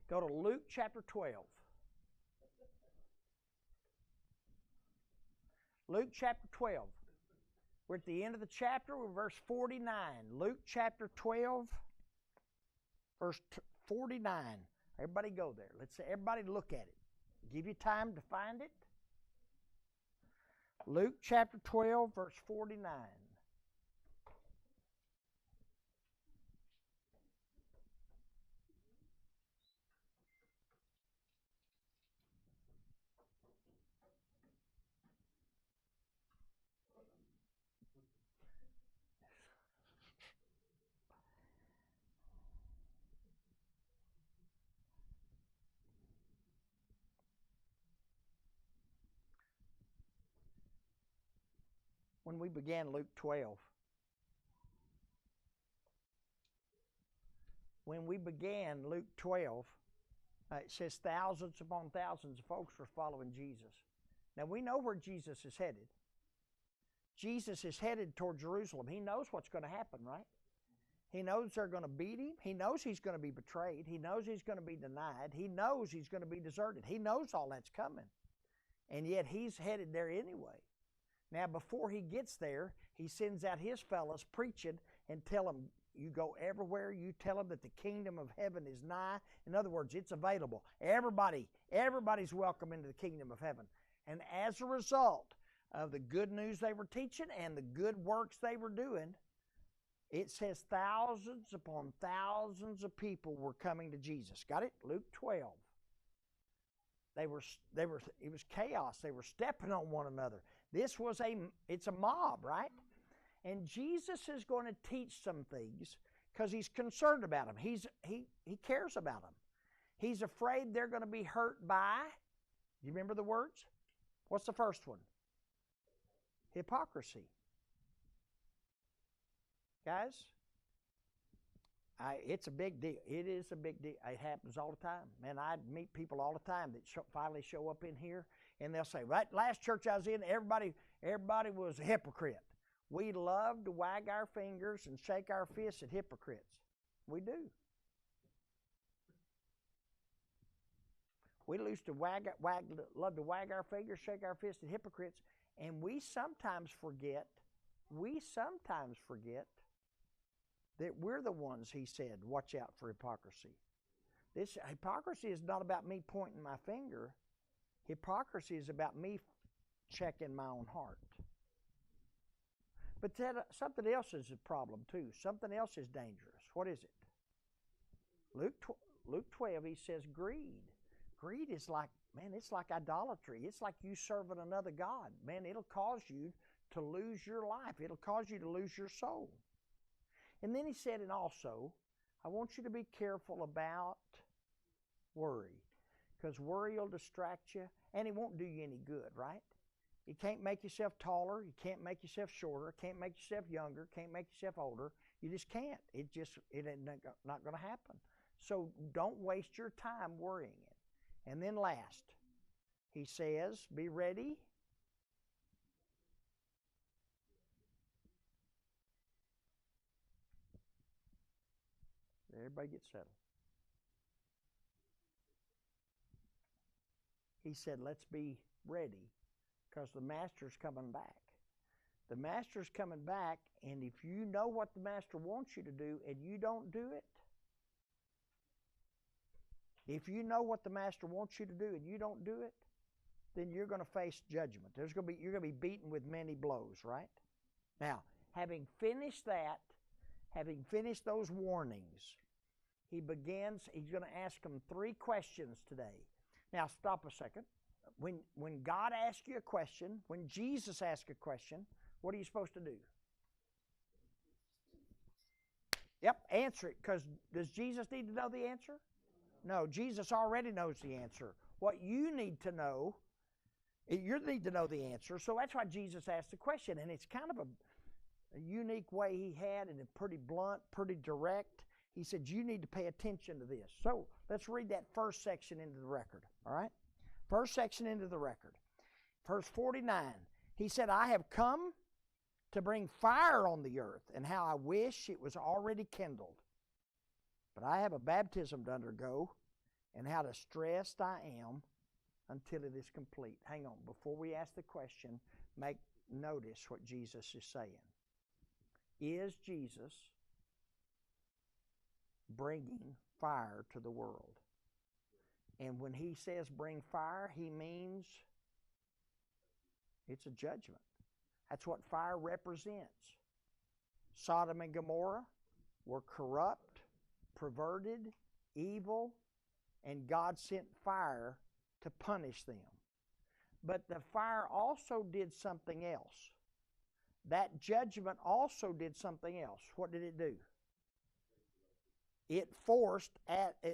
Go to Luke chapter 12. Luke chapter 12. We're at the end of the chapter. We're verse 49. Luke chapter 12, verse 49. Everybody go there. Let's say everybody look at it. Give you time to find it. Luke chapter 12, verse 49. When we began Luke 12, it says thousands upon thousands of folks were following Jesus. Now we know where Jesus is headed. Jesus is headed toward Jerusalem. He knows what's going to happen, right? He knows they're going to beat him. He knows he's going to be betrayed. He knows he's going to be denied. He knows he's going to be deserted. He knows all that's coming. And yet he's headed there anyway. Now, before he gets there, he sends out his fellows preaching and tell them, you go everywhere, you tell them that the kingdom of heaven is nigh. In other words, it's available. Everybody's welcome into the kingdom of heaven. And as a result of the good news they were teaching and the good works they were doing, it says thousands upon thousands of people were coming to Jesus. Got it? Luke 12. It was chaos. They were stepping on one another. It's a mob, right? And Jesus is going to teach some things because he's concerned about them. He cares about them. He's afraid they're going to be hurt by, do you remember the words? What's the first one? Hypocrisy. Guys, it's a big deal. It is a big deal. It happens all the time. Man, I meet people all the time that finally show up in here, and they'll say, right, last church I was in, everybody was a hypocrite. We love to wag our fingers and shake our fists at hypocrites. We do. We love to wag our fingers, shake our fists at hypocrites, and we sometimes forget that we're the ones, he said, watch out for hypocrisy. This hypocrisy is not about me pointing my finger. Hypocrisy is about me checking my own heart. But something else is a problem too. Something else is dangerous. What is it? Luke 12, he says greed. Greed is like, man, it's like idolatry. It's like you serving another god. Man, it'll cause you to lose your life. It'll cause you to lose your soul. And then he said, and also, I want you to be careful about worry, because worry will distract you, and it won't do you any good, right? You can't make yourself taller. You can't make yourself shorter. Can't make yourself younger. Can't make yourself older. You just can't. It ain't not going to happen. So don't waste your time worrying it. And then last, he says, be ready. Everybody get settled. He said, let's be ready because the master's coming back. The master's coming back, and if you know what the master wants you to do and you don't do it, if you know what the master wants you to do and you don't do it, then you're going to face judgment. You're going to be beaten with many blows, right? Now, having finished that, having finished those warnings, he's going to ask them 3 questions today. Now, stop a second. When God asks you a question, when Jesus asks a question, what are you supposed to do? Yep, answer it, because does Jesus need to know the answer? No, Jesus already knows the answer. What you need to know, you need to know the answer, so that's why Jesus asked the question, and it's kind of a unique way he had, and a pretty blunt, pretty direct. He said, you need to pay attention to this. So let's read that first section into the record, all right? First section into the record. Verse 49, he said, I have come to bring fire on the earth, and how I wish it was already kindled. But I have a baptism to undergo, and how distressed I am until it is complete. Hang on. Before we ask the question, notice what Jesus is saying. Is Jesus bringing fire to the world? And when he says bring fire, he means it's a judgment. That's what fire represents. Sodom and Gomorrah were corrupt, perverted, evil, and God sent fire to punish them. But the fire also did something else. That judgment also did something else. What did it do? It forced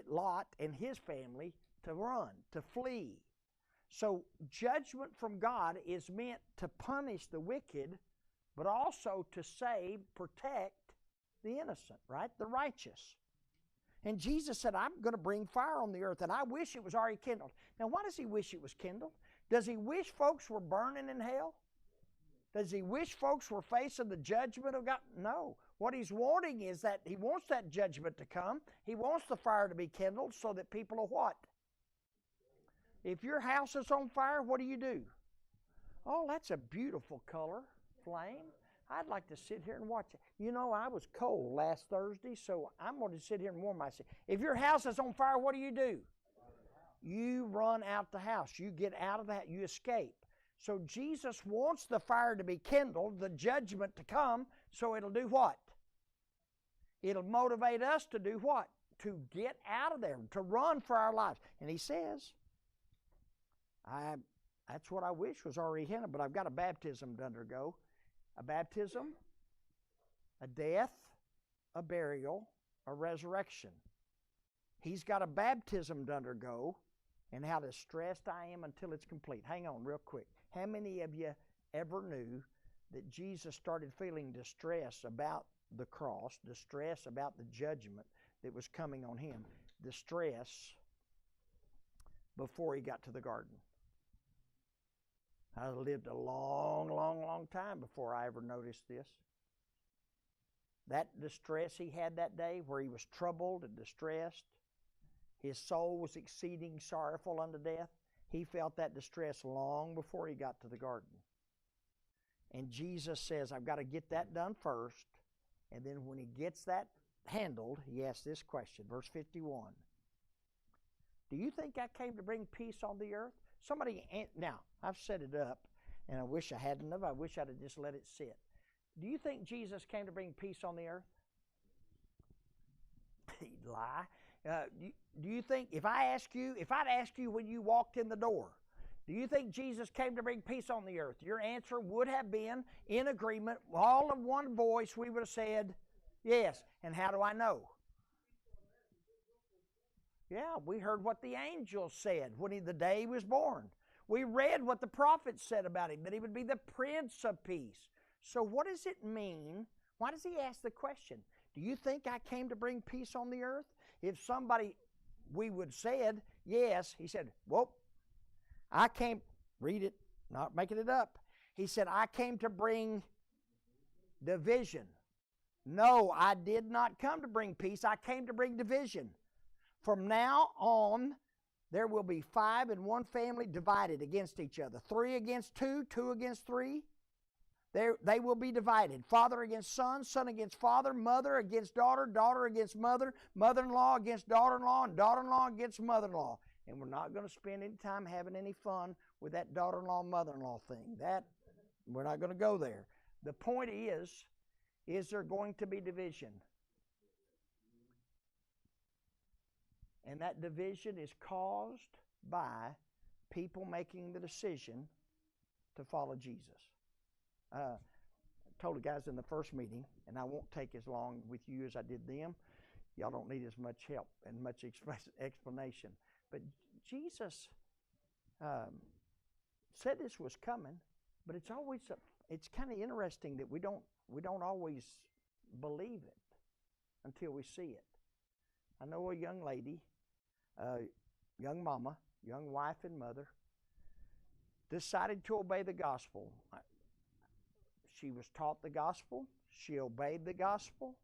Lot and his family to run, to flee. So judgment from God is meant to punish the wicked, but also to save, protect the innocent, right? The righteous. And Jesus said, I'm going to bring fire on the earth, and I wish it was already kindled. Now, why does he wish it was kindled? Does he wish folks were burning in hell? Does he wish folks were facing the judgment of God? No. What he's wanting is that he wants that judgment to come. He wants the fire to be kindled so that people are what? If your house is on fire, what do? Oh, that's a beautiful color, flame. I'd like to sit here and watch it. You know, I was cold last Thursday, so I'm going to sit here and warm myself. If your house is on fire, what do? You run out the house. You get out of that. You escape. So Jesus wants the fire to be kindled, the judgment to come, so it'll do what? It'll motivate us to do what? To get out of there, to run for our lives. And he says, that's what I wish was already in it, but I've got a baptism to undergo. A baptism, a death, a burial, a resurrection. He's got a baptism to undergo, and how distressed I am until it's complete. Hang on real quick. How many of you ever knew that Jesus started feeling distress about the cross, distress about the judgment that was coming on him, distress before he got to the garden? I lived a long, long, long time before I ever noticed this. That distress he had that day, where he was troubled and distressed, his soul was exceeding sorrowful unto death. He felt that distress long before he got to the garden. And Jesus says, I've got to get that done first. And then when he gets that handled, he asks this question, verse 51. Do you think I came to bring peace on the earth? Now, I've set it up, and I wish I hadn't have. I wish I'd have just let it sit. Do you think Jesus came to bring peace on the earth? He'd lie. Do you think, if I'd asked you when you walked in the door, do you think Jesus came to bring peace on the earth? Your answer would have been, in agreement, all in one voice, we would have said, yes. And how do I know? Yeah, we heard what the angel said when the day he was born. We read what the prophets said about him, that he would be the Prince of Peace. So what does it mean? Why does he ask the question? Do you think I came to bring peace on the earth? If we would said, yes, he said, well, I came, read it, not making it up. He said, I came to bring division. No, I did not come to bring peace. I came to bring division. From now on, there will be 5 in one family divided against each other. 3 against 2, 2 against 3. They will be divided. Father against son, son against father, mother against daughter, daughter against mother, mother-in-law against daughter-in-law, and daughter-in-law against mother-in-law. And we're not going to spend any time having any fun with that daughter-in-law, mother-in-law thing. We're not going to go there. The point is there going to be division? And that division is caused by people making the decision to follow Jesus. I told the guys in the first meeting, and I won't take as long with you as I did them. Y'all don't need as much help and much explanation. But Jesus said this was coming, but it's kind of interesting that we don't always believe it until we see it. I know a young lady, young mama, young wife and mother, decided to obey the gospel. She was taught the gospel. She obeyed the gospel.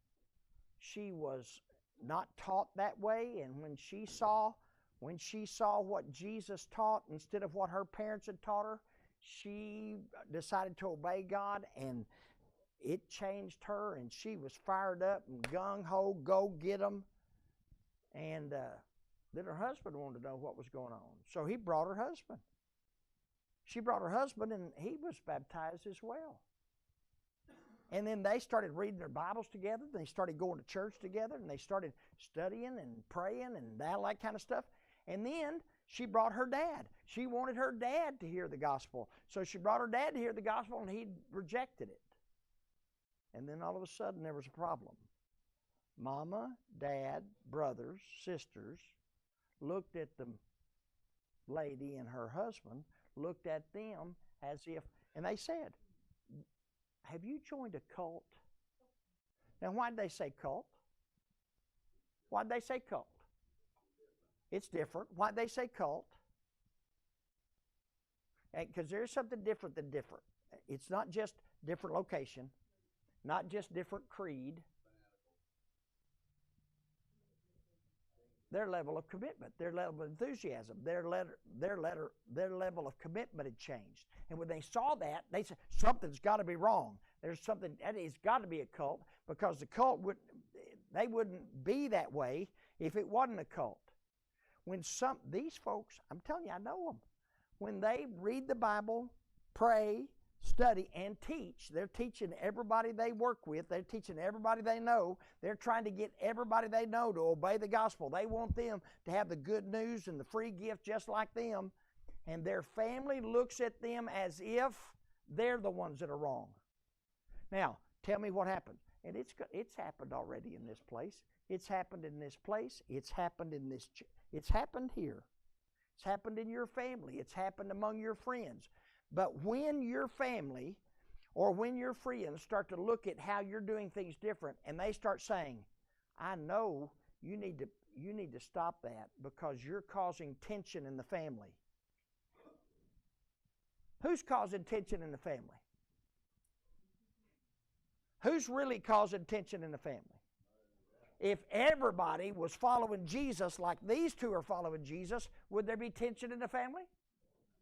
She was not taught that way, and when she saw When she saw what Jesus taught instead of what her parents had taught her, she decided to obey God, and it changed her, and she was fired up and gung-ho, go get them. And then her husband wanted to know what was going on. So he brought her husband. She brought her husband, and he was baptized as well. And then they started reading their Bibles together. They started going to church together, and they started studying and praying and that kind of stuff. And then she brought her dad. She wanted her dad to hear the gospel. So she brought her dad to hear the gospel, and he rejected it. And then all of a sudden there was a problem. Mama, dad, brothers, sisters looked at the lady and her husband, looked at them as if, and they said, have you joined a cult? Now, why did they say cult? Why did they say cult? It's different. Why did they say cult? Because there's something different than different. It's not just different location, not just different creed. Their level of commitment, their level of enthusiasm, their level of commitment had changed. And when they saw that, they said, something's got to be wrong. There's something, that has got to be a cult, because the cult they wouldn't be that way if it wasn't a cult. When these folks, I'm telling you, I know them. When they read the Bible, pray, study, and teach, they're teaching everybody they work with. They're teaching everybody they know. They're trying to get everybody they know to obey the gospel. They want them to have the good news and the free gift just like them. And their family looks at them as if they're the ones that are wrong. Now, tell me what happened. And it's happened already in this place. It's happened in this place. It's happened in this it's happened here. It's happened in your family. It's happened among your friends. But when your family or when your friends start to look at how you're doing things different, and they start saying, I know you need to stop that because you're causing tension in the family. Who's causing tension in the family? Who's really causing tension in the family? If everybody was following Jesus like these two are following Jesus, would there be tension in the family?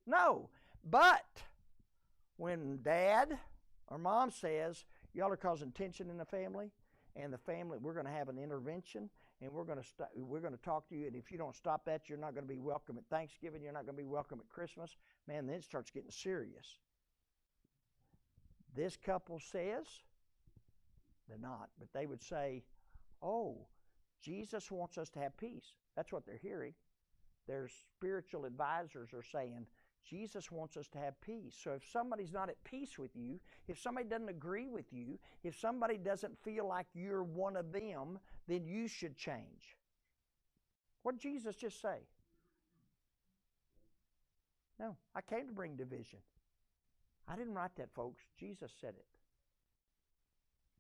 No. But when dad or mom says, y'all are causing tension in the family, and the family, we're going to have an intervention, and we're going to talk to you, and if you don't stop that, you're not going to be welcome at Thanksgiving, you're not going to be welcome at Christmas, man, then it starts getting serious. This couple says, they're not, but they would say, oh, Jesus wants us to have peace. That's what they're hearing. Their spiritual advisors are saying, Jesus wants us to have peace. So if somebody's not at peace with you, if somebody doesn't agree with you, if somebody doesn't feel like you're one of them, then you should change. What did Jesus just say? No, I came to bring division. I didn't write that, folks. Jesus said it.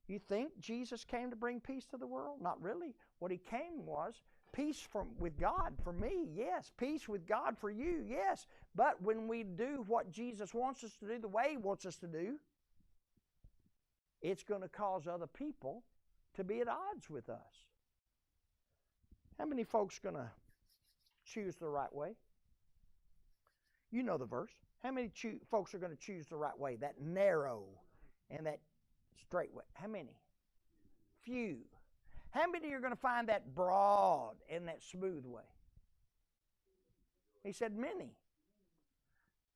You think Jesus came to bring peace to the world? Not really. What he came was peace with God for me, yes. Peace with God for you, yes. But when we do what Jesus wants us to do, the way he wants us to do, it's going to cause other people to be at odds with us. How many folks going to choose the right way? You know the verse. How many folks are going to choose the right way? That narrow and that straight way. How many? Few. How many are going to find that broad and that smooth way? He said many.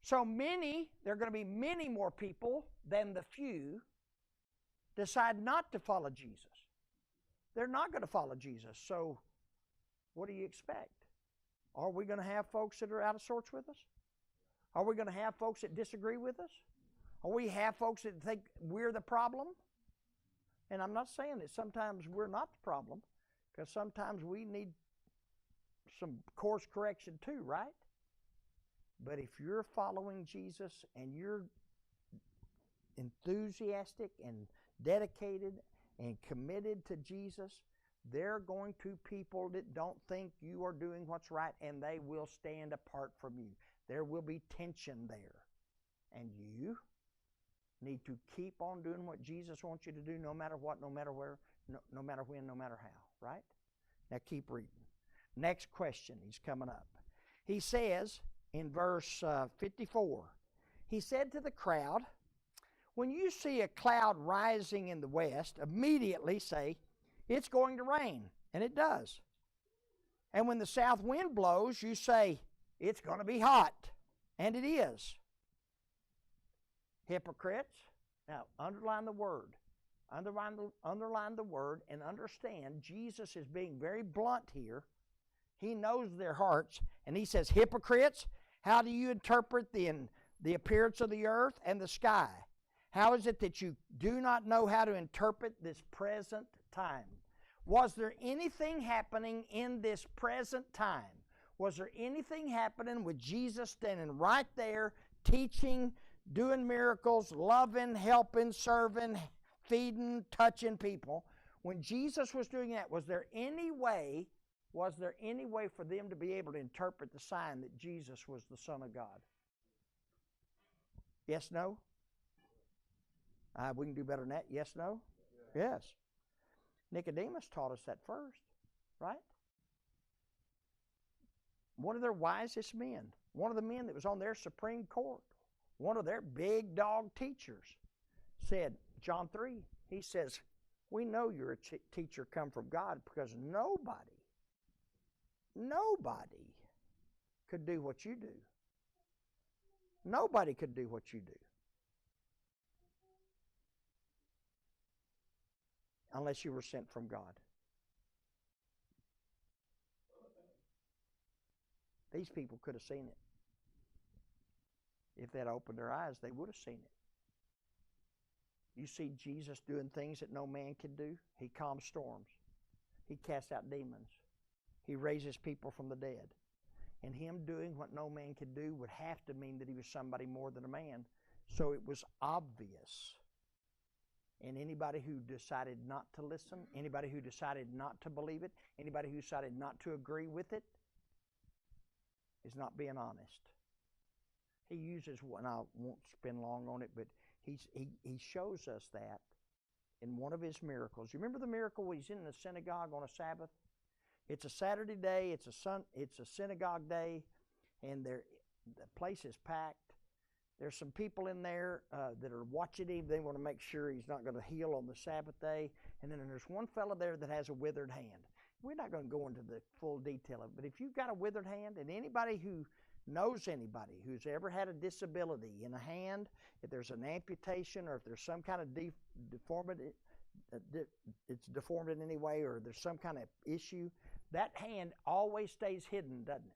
So many, there are going to be many more people than the few decide not to follow Jesus. They're not going to follow Jesus. So what do you expect? Are we going to have folks that are out of sorts with us? Are we going to have folks that disagree with us? Are we have folks that think we're the problem? And I'm not saying that sometimes we're not the problem, because sometimes we need some course correction too, right? But if you're following Jesus and you're enthusiastic and dedicated and committed to Jesus, there are going to be people that don't think you are doing what's right, and they will stand apart from you. There will be tension there. And you need to keep on doing what Jesus wants you to do, no matter what, no matter where, no matter when, no matter how, right? Now keep reading. Next question, he's coming up. He says in verse 54, he said to the crowd, when you see a cloud rising in the west, immediately say, it's going to rain. And it does. And when the south wind blows, you say, it's going to be hot. And it is. Hypocrites. Now, underline the word. Underline the word and understand Jesus is being very blunt here. He knows their hearts. And he says, hypocrites, how do you interpret the appearance of the earth and the sky? How is it that you do not know how to interpret this present time? Was there anything happening in this present time? Was there anything happening with Jesus standing right there, teaching, doing miracles, loving, helping, serving, feeding, touching people? When Jesus was doing that, was there any way for them to be able to interpret the sign that Jesus was the Son of God? Yes, no? We can do better than that. Yes, no? Yeah. Yes. Nicodemus taught us that first, right? One of their wisest men, one of the men that was on their Supreme Court, one of their big dog teachers said, John 3, he says, we know you're a teacher come from God because nobody could do what you do. Nobody could do what you do. Unless you were sent from God. These people could have seen it. If they'd opened their eyes, they would have seen it. You see Jesus doing things that no man can do. He calms storms. He casts out demons. He raises people from the dead. And him doing what no man could do would have to mean that he was somebody more than a man. So it was obvious. And anybody who decided not to listen, anybody who decided not to believe it, anybody who decided not to agree with it, is not being honest. He uses, and I won't spend long on it, but he shows us that in one of his miracles. You remember the miracle when he's in the synagogue on a Sabbath? It's a Saturday day, it's a synagogue day, and the place is packed. There's some people in there that are watching him. They want to make sure he's not going to heal on the Sabbath day. And then there's one fellow there that has a withered hand. We're not going to go into the full detail of it, but if you've got a withered hand, and anybody who knows anybody who's ever had a disability in a hand, if there's an amputation or if there's some kind of deformity, it's deformed in any way, or there's some kind of issue, that hand always stays hidden, doesn't it?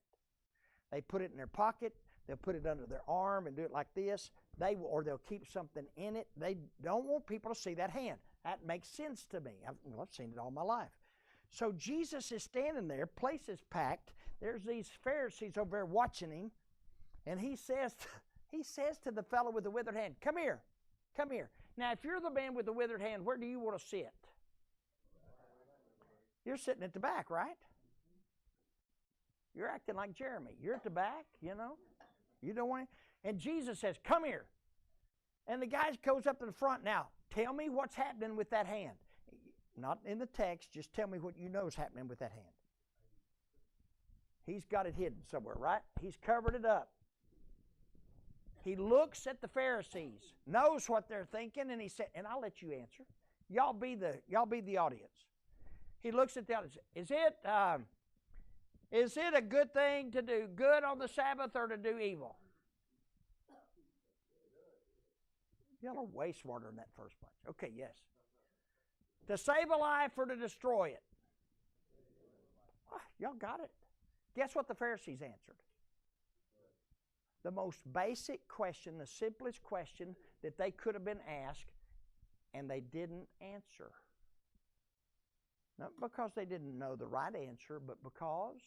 They put it in their pocket. They'll put it under their arm and do it like this. Or they'll keep something in it. They don't want people to see that hand. That makes sense to me. I've seen it all my life. So Jesus is standing there. Place is packed. There's these Pharisees over there watching him. And he says to the fellow with the withered hand, come here. Come here. Now, if you're the man with the withered hand, where do you want to sit? You're sitting at the back, right? You're acting like Jeremy. You're at the back, you know. You don't want it. And Jesus says, come here. And the guy goes up to the front. Now, tell me what's happening with that hand. Not in the text, just tell me what you know is happening with that hand. He's got it hidden somewhere, right? He's covered it up. He looks at the Pharisees, knows what they're thinking, and he said, and I'll let you answer. Y'all be the audience. He looks at the audience. Is it a good thing to do good on the Sabbath or to do evil? Y'all are way smarter than that first bunch. Okay, yes. To save a life or to destroy it? Y'all got it. Guess what the Pharisees answered? The most basic question, the simplest question that they could have been asked, and they didn't answer. Not because they didn't know the right answer, but because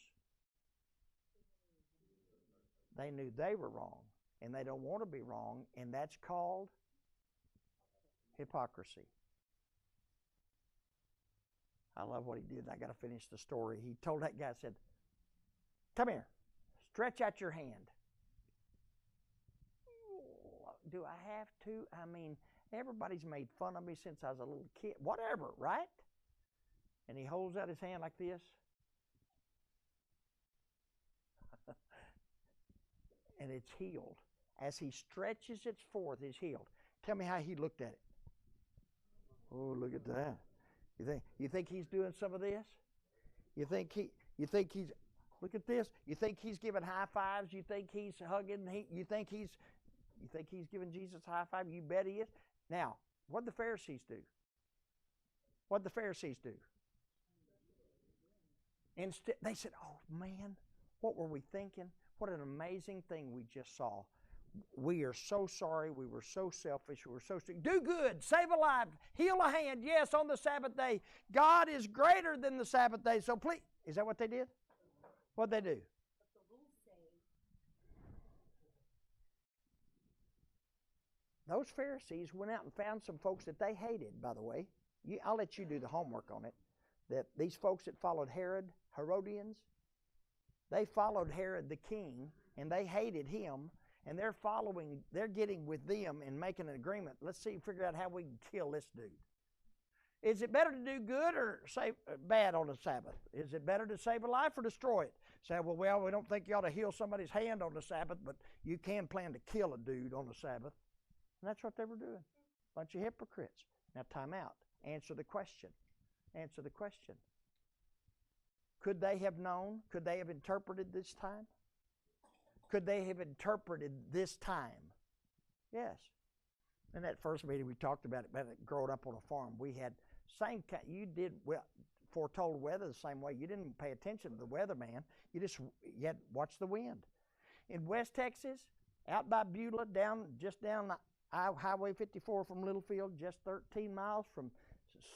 they knew they were wrong, and they don't want to be wrong, and that's called hypocrisy. I love what he did. I got to finish the story. He told that guy, said, come here, stretch out your hand. Do I have to? I mean, everybody's made fun of me since I was a little kid. Whatever, right? And he holds out his hand like this. and it's healed. As he stretches it forth, it's healed. Tell me how he looked at it. Oh, look at that. You think he's doing some of this? You think he's look at this? You think he's giving high fives? You think he's hugging? You think he's giving Jesus a high five? You bet he is. Now, what did the Pharisees do? What did the Pharisees do? Instead, they said, "Oh man, what were we thinking? What an amazing thing we just saw. We are so sorry. We were so selfish. We were so sick. Do good. Save a life. Heal a hand. Yes, on the Sabbath day. God is greater than the Sabbath day. So please." Is that what they did? What'd they do? Those Pharisees went out and found some folks that they hated, by the way. I'll let you do the homework on it. That these folks that followed Herodians, they followed Herod the king, and they hated him. And they're getting with them and making an agreement. Let's figure out how we can kill this dude. Is it better to do good or say bad on the Sabbath? Is it better to save a life or destroy it? Say, well, we don't think you ought to heal somebody's hand on the Sabbath, but you can plan to kill a dude on the Sabbath. And that's what they were doing. Bunch of hypocrites. Now, time out. Answer the question. Answer the question. Could they have known? Could they have interpreted this time? Could they have interpreted this time? Yes. In that first meeting, we talked about it growing up on a farm. We had same kind. You did foretold weather the same way. You didn't pay attention to the weatherman. You had to watch the wind. In West Texas, out by Beulah, just down Highway 54 from Littlefield, just 13 miles from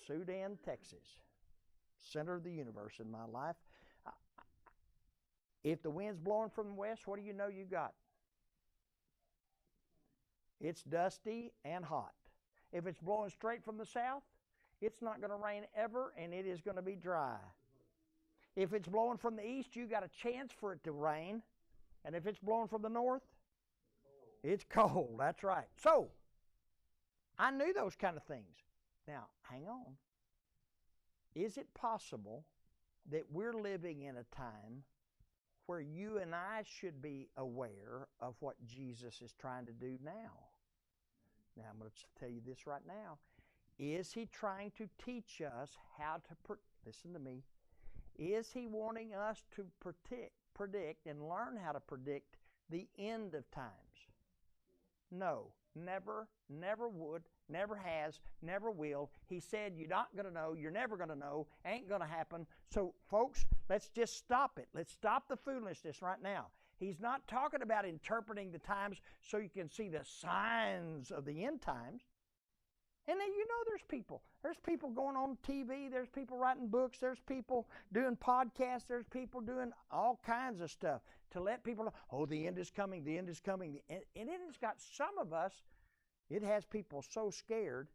Sudan, Texas, center of the universe in my life. If the wind's blowing from the west, what do you know you got? It's dusty and hot. If it's blowing straight from the south, it's not going to rain ever, and it is going to be dry. If it's blowing from the east, you got a chance for it to rain. And if it's blowing from the north, it's cold. That's right. So, I knew those kind of things. Now, hang on. Is it possible that we're living in a time where you and I should be aware of what Jesus is trying to do now? Now, I'm going to tell you this right now. Is he trying to teach us how to, listen to me, is he wanting us to predict and learn how to predict the end of times? No, never would, never has, never will. He said you're not going to know, you're never going to know, ain't going to happen. So, folks, let's just stop it. Let's stop the foolishness right now. He's not talking about interpreting the times so you can see the signs of the end times. And then there's people going on TV, there's people writing books, there's people doing podcasts, there's people doing all kinds of stuff to let people know, oh, the end is coming, the end is coming. And it has got some of us, it has people so scared,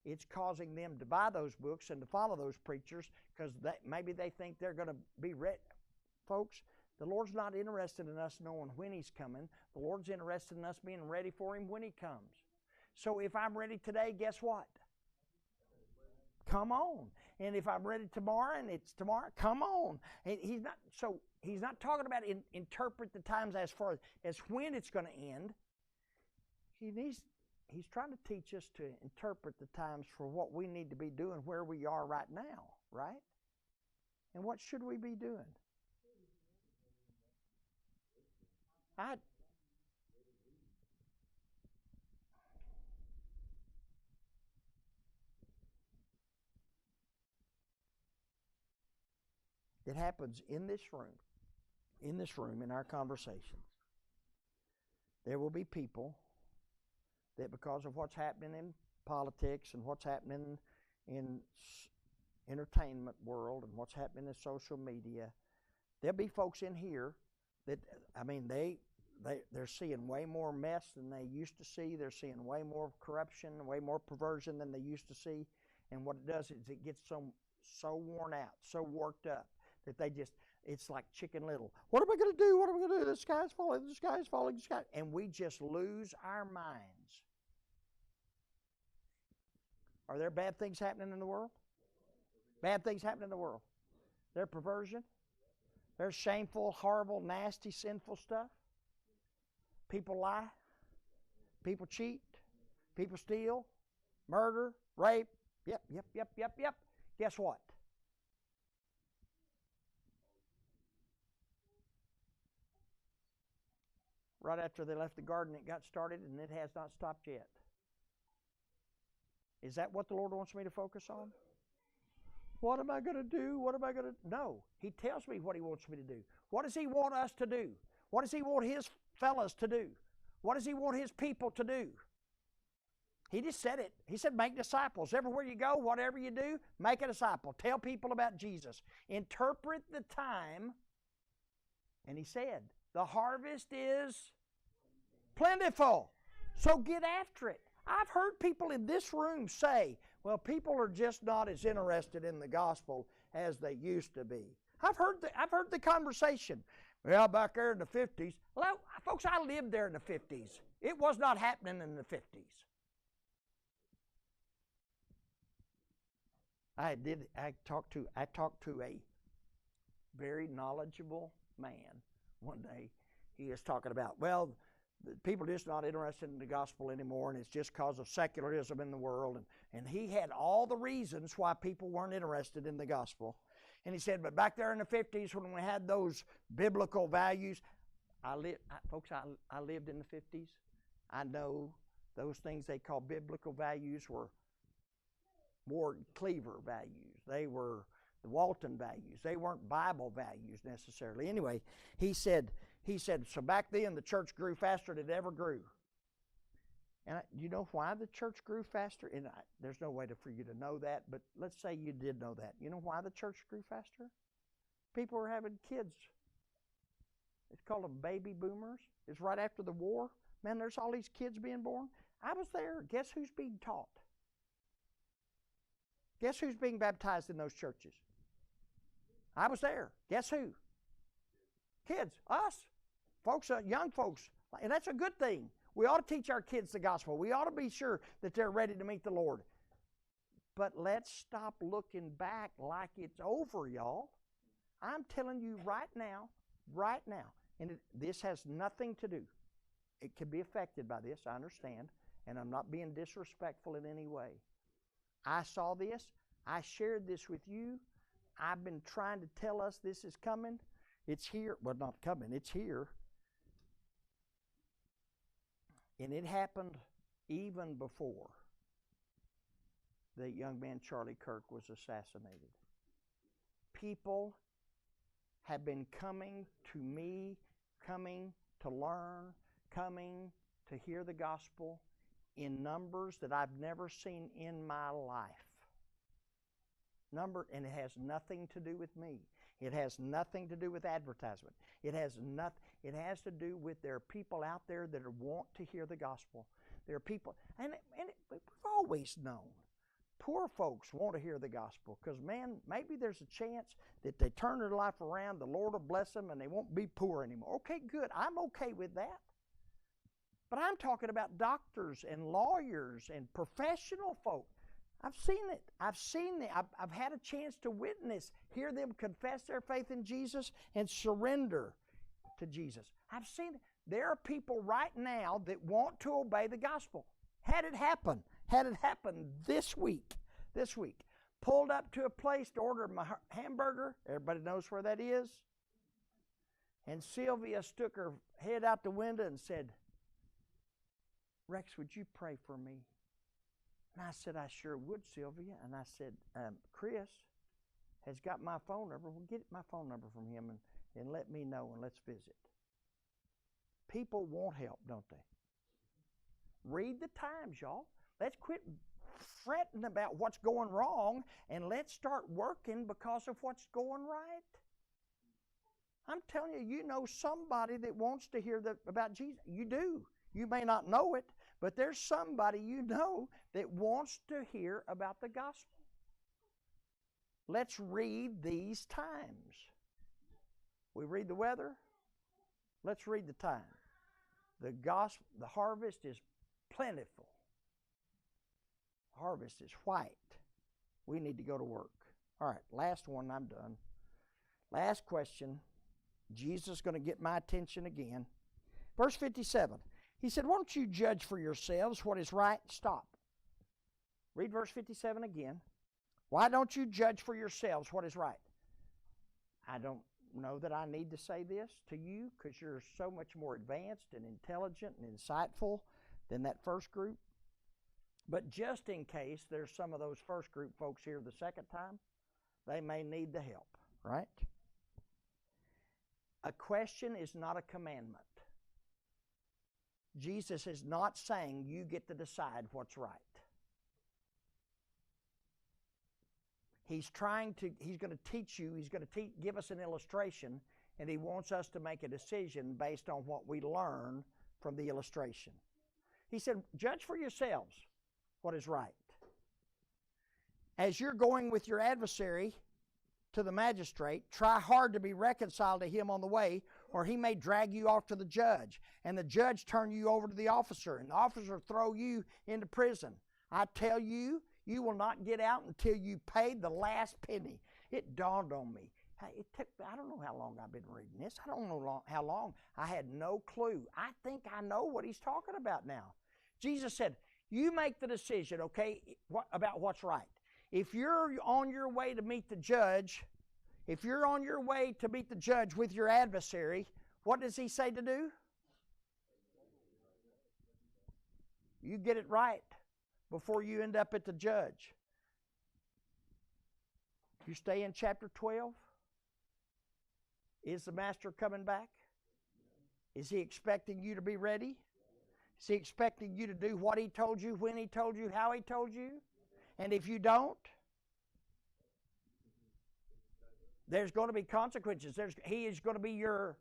it's causing them to buy those books and to follow those preachers because maybe they think they're going to be ready. Folks, the Lord's not interested in us knowing when He's coming. The Lord's interested in us being ready for Him when He comes. So if I'm ready today, guess what? Come on. And if I'm ready tomorrow and it's tomorrow, come on. And He's not talking about interpret the times as far as when it's going to end. He's trying to teach us to interpret the times for what we need to be doing where we are right now, right? And what should we be doing? It happens in this room, in our conversations. There will be people that because of what's happening in politics and what's happening in entertainment world and what's happening in social media, there'll be folks in here that, they're seeing way more mess than they used to see. They're seeing way more corruption, way more perversion than they used to see. And what it does is it gets so worn out, so worked up, that it's like Chicken Little. What am I going to do? What am I going to do? The sky's falling, the sky's falling, the sky. And we just lose our minds. Are there bad things happening in the world? Bad things happening in the world. There perversion. There's shameful, horrible, nasty, sinful stuff. People lie. People cheat. People steal. Murder. Rape. Yep. Guess what? Right after they left the garden, it got started, and it has not stopped yet. Is that what the Lord wants me to focus on? What am I going to do? What am I going to... No. He tells me what He wants me to do. What does He want us to do? What does He want His fellas to do? What does He want His people to do? He just said it. He said, make disciples. Everywhere you go, whatever you do, make a disciple. Tell people about Jesus. Interpret the time. And He said, the harvest is plentiful. So get after it. I've heard people in this room say, well, people are just not as interested in the gospel as they used to be. I've heard the conversation. Well, back there in the 50s. Well, folks, I lived there in the 50s. It was not happening in the 50s. I talked to a very knowledgeable man one day. He was talking about, well, people are just not interested in the gospel anymore, and it's just because of secularism in the world. And he had all the reasons why people weren't interested in the gospel. And he said, but back there in the 50s when we had those biblical values, folks, I lived in the 50s. I know those things they call biblical values were Ward Cleaver values. They were the Walton values. They weren't Bible values necessarily. Anyway, he said, so back then the church grew faster than it ever grew. And you know why the church grew faster? And there's no way for you to know that, but let's say you did know that. You know why the church grew faster? People were having kids. It's called them baby boomers. It's right after the war. Man, there's all these kids being born. I was there. Guess who's being taught? Guess who's being baptized in those churches? I was there. Guess who? Kids. Us. Folks, young folks. And that's a good thing. We ought to teach our kids the gospel. We ought to be sure that they're ready to meet the Lord. But let's stop looking back like it's over, y'all. I'm telling you right now, and this has nothing to do. It can be affected by this, I understand, and I'm not being disrespectful in any way. I saw this. I shared this with you. I've been trying to tell us this is coming. It's here. Well, not coming. It's here. And it happened even before the young man Charlie Kirk was assassinated. People have been coming to me, coming to learn, coming to hear the gospel in numbers that I've never seen in my life. And it has nothing to do with me. It has nothing to do with advertisement. It has to do with there are people out there that want to hear the gospel. There are people, and we've always known, poor folks want to hear the gospel because, man, maybe there's a chance that they turn their life around, the Lord will bless them, and they won't be poor anymore. Okay, good. I'm okay with that. But I'm talking about doctors and lawyers and professional folk. I've seen it. I've had a chance to witness, hear them confess their faith in Jesus and surrender to Jesus. I've seen it. There are people right now that want to obey the gospel. Had it happen this week, pulled up to a place to order my hamburger. Everybody knows where that is. And Sylvia stuck her head out the window and said, Rex, would you pray for me? And I said, I sure would, Sylvia. And I said, Chris has got my phone number. Well, get my phone number from him and let me know, and let's visit. People want help, don't they? Read the Times, y'all. Let's quit fretting about what's going wrong, and let's start working because of what's going right. I'm telling you, you know somebody that wants to hear about Jesus. You do. You may not know it, but there's somebody you know that wants to hear about the gospel. Let's read these times. We read the weather. Let's read the time. The harvest is plentiful. Harvest is white. We need to go to work. All right, last one, I'm done. Last question. Jesus is going to get my attention again. Verse 57. He said, won't you judge for yourselves what is right? Stop. Read verse 57 again. Why don't you judge for yourselves what is right? I don't know that I need to say this to you because you're so much more advanced and intelligent and insightful than that first group. But just in case there's some of those first group folks here the second time, they may need the help, right? A question is not a commandment. Jesus is not saying you get to decide what's right. He's going to teach you, he's going to give us an illustration, and he wants us to make a decision based on what we learn from the illustration. He said, judge for yourselves what is right. As you're going with your adversary to the magistrate, try hard to be reconciled to him on the way, or he may drag you off to the judge, and the judge turn you over to the officer, and the officer throw you into prison. I tell you, you will not get out until you pay the last penny. It dawned on me. I don't know how long I've been reading this. I don't know how long. I had no clue. I think I know what he's talking about now. Jesus said, you make the decision, okay, about what's right. If you're on your way to meet the judge, with your adversary, what does he say to do? You get it right before you end up at the judge. You stay in chapter 12. Is the master coming back? Is he expecting you to be ready? Is he expecting you to do what he told you, when he told you, how he told you? And if you don't, there's going to be consequences. He is going to be your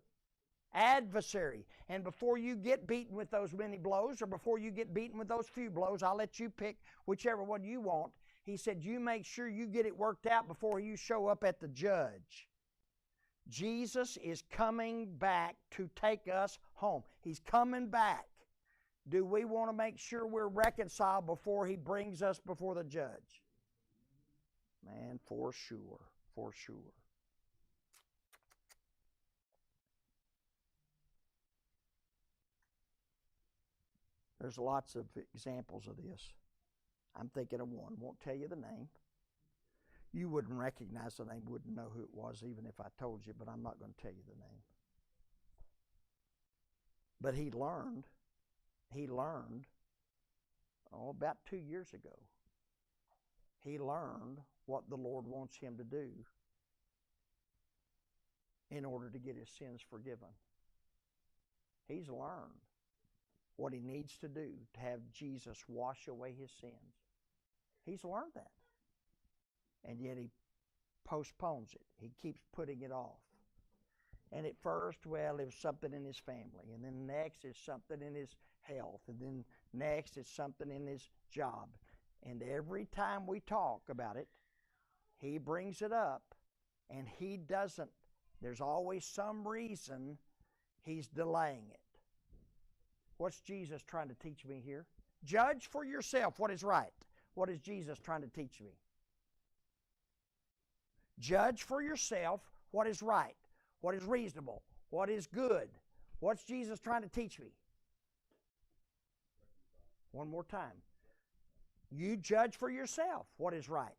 adversary. And before you get beaten with those many blows, or before you get beaten with those few blows, I'll let you pick whichever one you want. He said, you make sure you get it worked out before you show up at the judge. Jesus is coming back to take us home. He's coming back. Do we want to make sure we're reconciled before he brings us before the judge? Man, for sure, for sure. There's lots of examples of this. I'm thinking of one. Won't tell you the name. You wouldn't recognize the name, wouldn't know who it was even if I told you, but I'm not going to tell you the name. But he learned, about 2 years ago, he learned what the Lord wants him to do in order to get his sins forgiven. He's learned what he needs to do to have Jesus wash away his sins. He's learned that. And yet he postpones it. He keeps putting it off. And at first, well, it was something in his family. And then next is something in his health. And then next is something in his job. And every time we talk about it, he brings it up. And he doesn't. There's always some reason he's delaying it. What's Jesus trying to teach me here? Judge for yourself what is right. What is Jesus trying to teach me? Judge for yourself what is right, what is reasonable, what is good. What's Jesus trying to teach me? One more time. You judge for yourself what is right.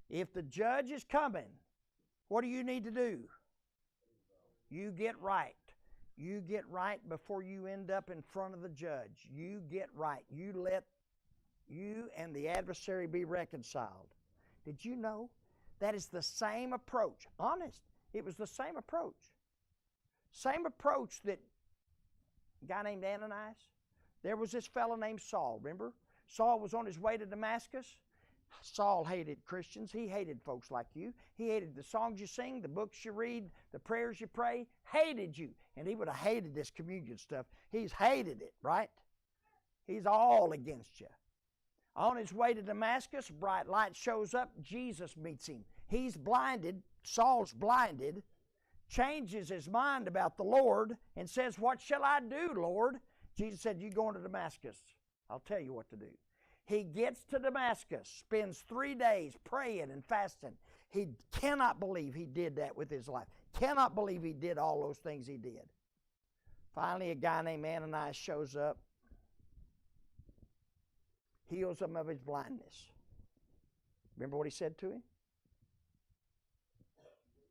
If the judge is coming, what do you need to do? You get right. You get right before you end up in front of the judge. You get right. You let you and the adversary be reconciled. Did you know that is the same approach? Honest, it was the same approach. Same approach that a guy named Ananias. There was this fellow named Saul, remember? Saul was on his way to Damascus. Saul hated Christians. He hated folks like you. He hated the songs you sing, the books you read, the prayers you pray. Hated you. And he would have hated this communion stuff. He's hated it, right? He's all against you. On his way to Damascus, a bright light shows up. Jesus meets him. He's blinded. Saul's blinded. Changes his mind about the Lord and says, "What shall I do, Lord?" Jesus said, "You going to Damascus. I'll tell you what to do." He gets to Damascus, spends 3 days praying and fasting. He cannot believe he did that with his life. Cannot believe he did all those things he did. Finally, a guy named Ananias shows up, heals him of his blindness. Remember what he said to him?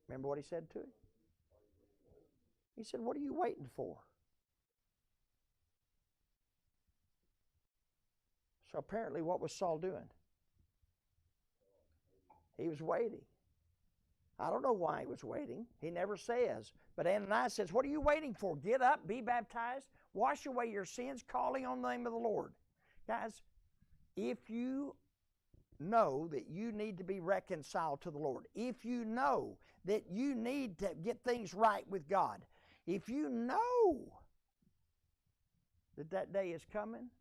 Remember what he said to him? He said, "What are you waiting for?" So apparently, what was Saul doing? He was waiting. I don't know why he was waiting. He never says. But Ananias says, "What are you waiting for? Get up, be baptized, wash away your sins, calling on the name of the Lord." Guys, if you know that you need to be reconciled to the Lord, if you know that you need to get things right with God, if you know that that day is coming,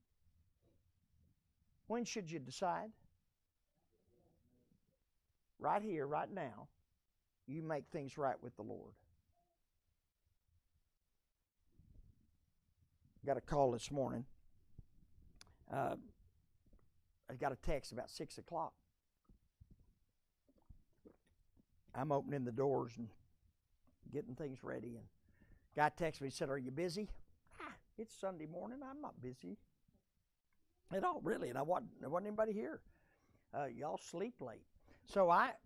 when should you decide? Right here, right now, you make things right with the Lord. Got a call this morning. I got a text about 6 o'clock. I'm opening the doors and getting things ready, and guy texted me and said, "Are you busy?" It's Sunday morning. I'm not busy at all, really. And there wasn't anybody here. Y'all sleep late. So I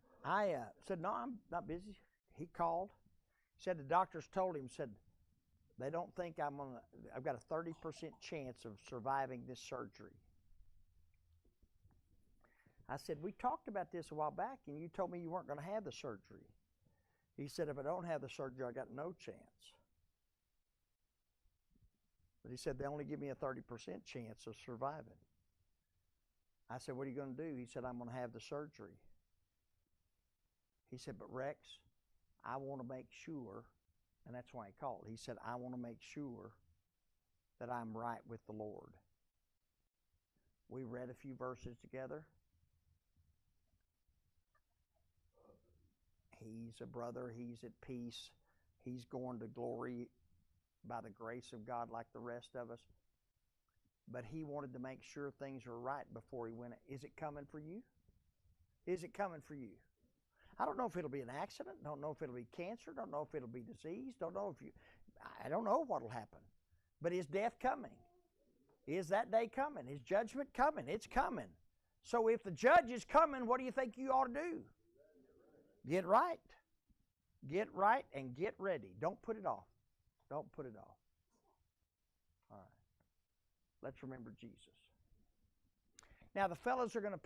said, "No, I'm not busy." He called. Said the doctors told him, said, "They don't think I've got a 30% chance of surviving this surgery." I said, "We talked about this a while back, and you told me you weren't going to have the surgery." He said, "If I don't have the surgery, I got no chance." But he said, "They only give me a 30% chance of surviving." I said, "What are you going to do?" He said, "I'm going to have the surgery." He said, "But Rex, I want to make sure," and that's why he called. He said, "I want to make sure that I'm right with the Lord." We read a few verses together. He's a brother. He's at peace. He's going to glory by the grace of God like the rest of us. But he wanted to make sure things were right before he went. Is it coming for you? Is it coming for you? I don't know if it'll be an accident. Don't know if it'll be cancer. Don't know if it'll be disease. I don't know what'll happen. But is death coming? Is that day coming? Is judgment coming? It's coming. So if the judge is coming, what do you think you ought to do? Get right. Get right and get ready. Don't put it off. Don't put it off. All right. Let's remember Jesus. Now the fellows are going to